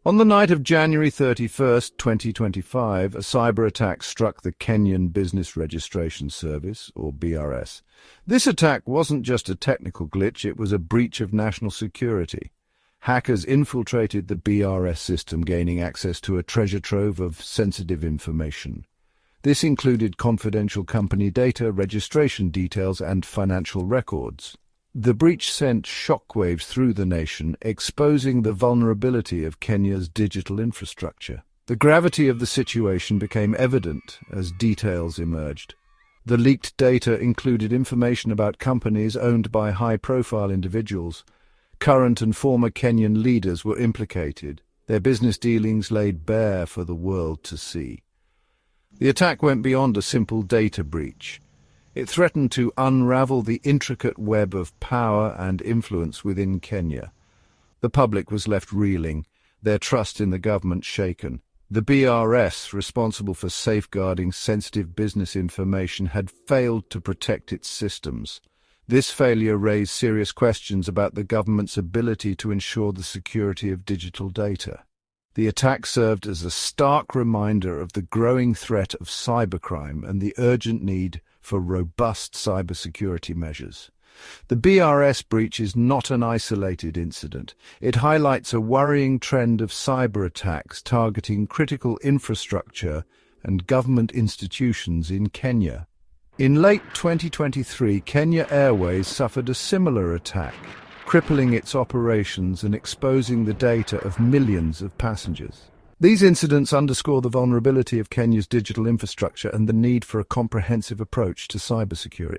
On the night of January 31st, 2025, a cyber attack struck the Kenyan Business Registration Service, or BRS. This attack wasn't just a technical glitch, it was a breach of national security. Hackers infiltrated the BRS system, gaining access to a treasure trove of sensitive information. This included confidential company data, registration details, and financial records. The breach sent shockwaves through the nation, exposing the vulnerability of Kenya's digital infrastructure. The gravity of the situation became evident as details emerged. The leaked data included information about companies owned by high-profile individuals. Current and former Kenyan leaders were implicated, their business dealings laid bare for the world to see. The attack went beyond a simple data breach. It threatened to unravel the intricate web of power and influence within Kenya. The public was left reeling, their trust in the government shaken. The BRS, responsible for safeguarding sensitive business information, had failed to protect its systems. This failure raised serious questions about the government's ability to ensure the security of digital data. The attack served as a stark reminder of the growing threat of cybercrime and the urgent need for robust cybersecurity measures. The BRS breach is not an isolated incident. It highlights a worrying trend of cyber attacks targeting critical infrastructure and government institutions in Kenya. In late 2023, Kenya Airways suffered a similar attack, crippling its operations and exposing the data of millions of passengers. These incidents underscore the vulnerability of Kenya's digital infrastructure and the need for a comprehensive approach to cybersecurity.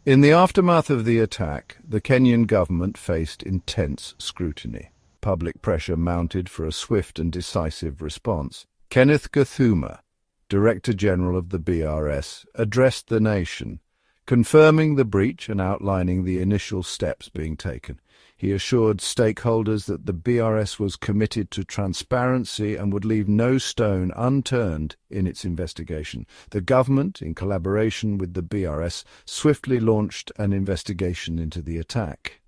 In the aftermath of the attack, the Kenyan government faced intense scrutiny. Public pressure mounted for a swift and decisive response. Kenneth Gathuma, Director General of the BRS, addressed the nation, confirming the breach and outlining the initial steps being taken. He assured stakeholders that the BRS was committed to transparency and would leave no stone unturned in its investigation. The government, in collaboration with the BRS, swiftly launched an investigation into the attack.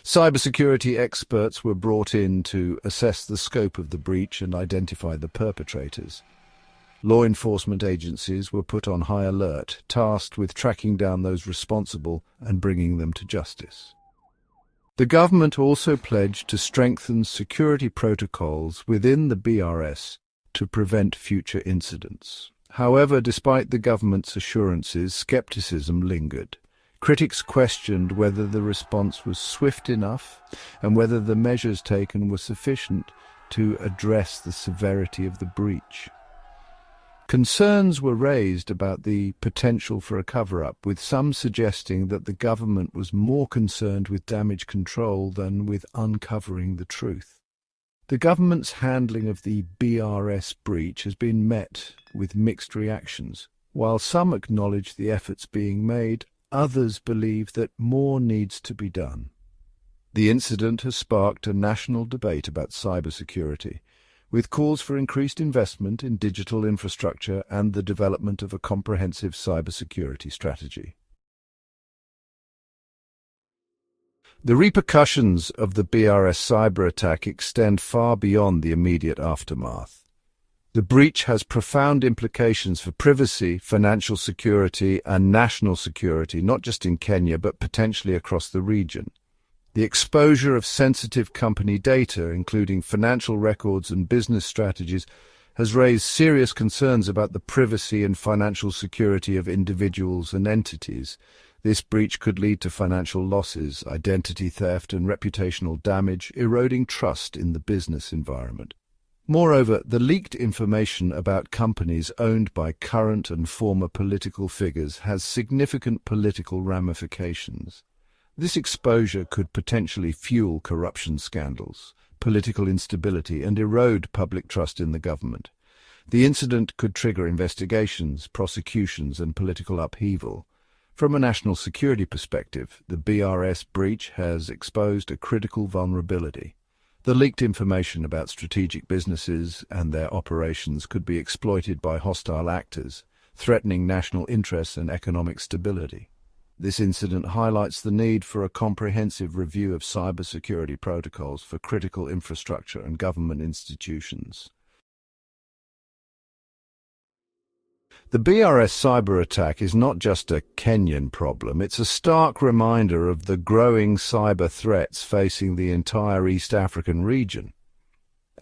Cybersecurity experts were brought in to assess the scope of the breach and identify the perpetrators. Law enforcement agencies were put on high alert, tasked with tracking down those responsible and bringing them to justice. The government also pledged to strengthen security protocols within the BRS to prevent future incidents. However, despite the government's assurances, skepticism lingered. Critics questioned whether the response was swift enough and whether the measures taken were sufficient to address the severity of the breach. Concerns were raised about the potential for a cover-up, with some suggesting that the government was more concerned with damage control than with uncovering the truth. The government's handling of the BRS breach has been met with mixed reactions. While some acknowledge the efforts being made, others believe that more needs to be done. The incident has sparked a national debate about cybersecurity, with calls for increased investment in digital infrastructure and the development of a comprehensive cybersecurity strategy. The repercussions of the BRS cyber attack extend far beyond the immediate aftermath. The breach has profound implications for privacy, financial security, and national security, not just in Kenya, but potentially across the region. The exposure of sensitive company data, including financial records and business strategies, has raised serious concerns about the privacy and financial security of individuals and entities. This breach could lead to financial losses, identity theft, and reputational damage, eroding trust in the business environment. Moreover, the leaked information about companies owned by current and former political figures has significant political ramifications. This exposure could potentially fuel corruption scandals, political instability, and erode public trust in the government. The incident could trigger investigations, prosecutions, and political upheaval. From a national security perspective, the BRS breach has exposed a critical vulnerability. The leaked information about strategic businesses and their operations could be exploited by hostile actors, threatening national interests and economic stability. This incident highlights the need for a comprehensive review of cybersecurity protocols for critical infrastructure and government institutions. The BRS cyber attack is not just a Kenyan problem, it's a stark reminder of the growing cyber threats facing the entire East African region.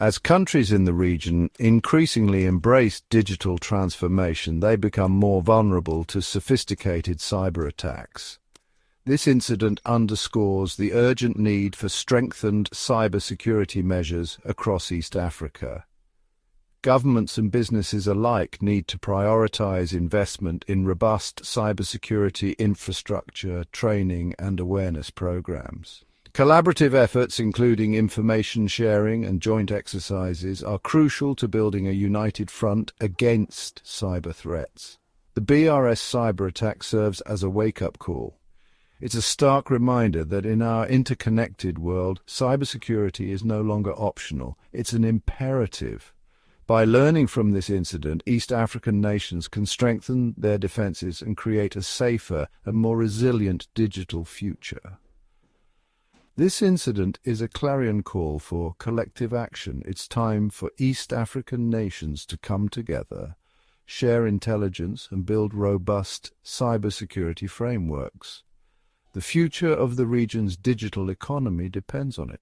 As countries in the region increasingly embrace digital transformation, they become more vulnerable to sophisticated cyber attacks. This incident underscores the urgent need for strengthened cybersecurity measures across East Africa. Governments and businesses alike need to prioritize investment in robust cybersecurity infrastructure, training, and awareness programs. Collaborative efforts, including information sharing and joint exercises, are crucial to building a united front against cyber threats. The BRS cyber attack serves as a wake-up call. It's a stark reminder that in our interconnected world, cybersecurity is no longer optional, it's an imperative. By learning from this incident, East African nations can strengthen their defenses and create a safer and more resilient digital future. This incident is a clarion call for collective action. It's time for East African nations to come together, share intelligence, and build robust cybersecurity frameworks. The future of the region's digital economy depends on it.